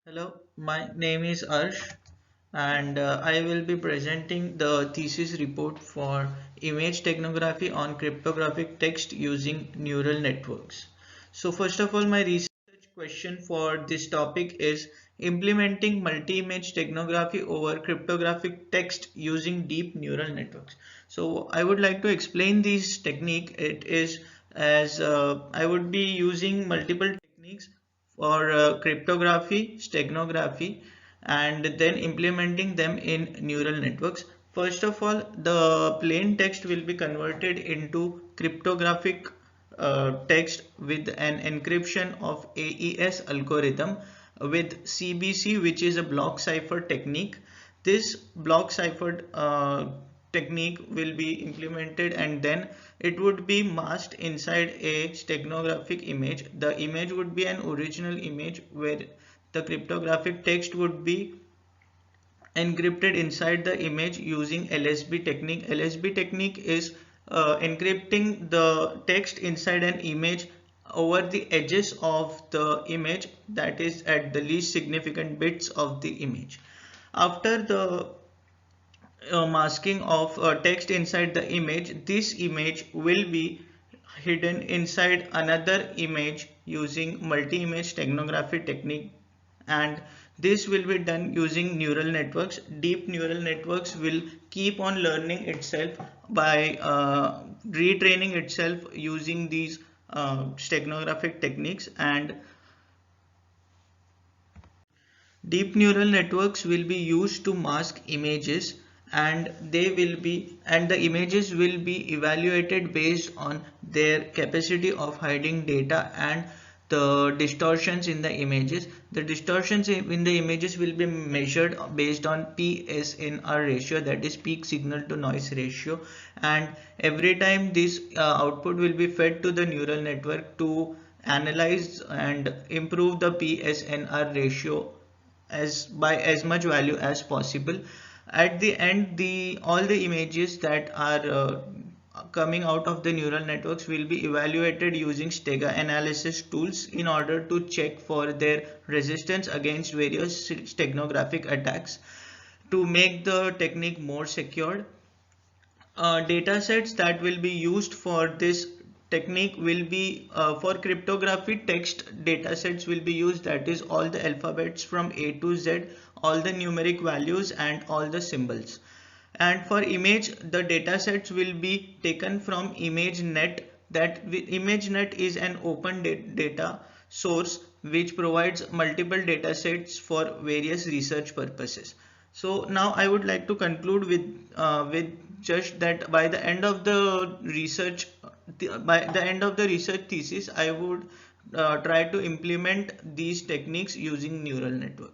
Hello, my name is Arsh and I will be presenting the thesis report for image technography on cryptographic text using neural networks. So first of all, my research question for this topic is implementing multi-image technography over cryptographic text using deep neural networks. So I would like to explain this technique. It is as I would be using multiple techniques for cryptography, steganography, and then implementing them in neural networks. First of all, the plain text will be converted into cryptographic text with an encryption of AES algorithm with CBC, which is a block cipher technique. This block cipher technique will be implemented and then it would be masked inside a steganographic image. The image would be an original image where the cryptographic text would be encrypted inside the image using LSB technique. LSB technique is encrypting the text inside an image over the edges of the image, that is at the least significant bits of the image. After the masking of text inside the image, this image will be hidden inside another image using multi-image steganography technique, and this will be done using neural networks. Deep neural networks will keep on learning itself by retraining itself using these steganographic techniques, and deep neural networks will be used to mask images, and the images will be evaluated based on their capacity of hiding data and the distortions in the images. The distortions in the images will be measured based on PSNR ratio, that is peak signal to noise ratio, and every time this output will be fed to the neural network to analyze and improve the PSNR ratio by as much value as possible. At the end, the all the images that are coming out of the neural networks will be evaluated using stega analysis tools in order to check for their resistance against various steganographic attacks. To make the technique more secured, data sets that will be used for this technique will be for cryptography text data sets will be used, that is all the alphabets from A to Z, all the numeric values and all the symbols. And for image, the data sets will be taken from ImageNet. That ImageNet is an open data source which provides multiple data sets for various research purposes. So now I would like to conclude with just that by the end of the research thesis, I would try to implement these techniques using neural network.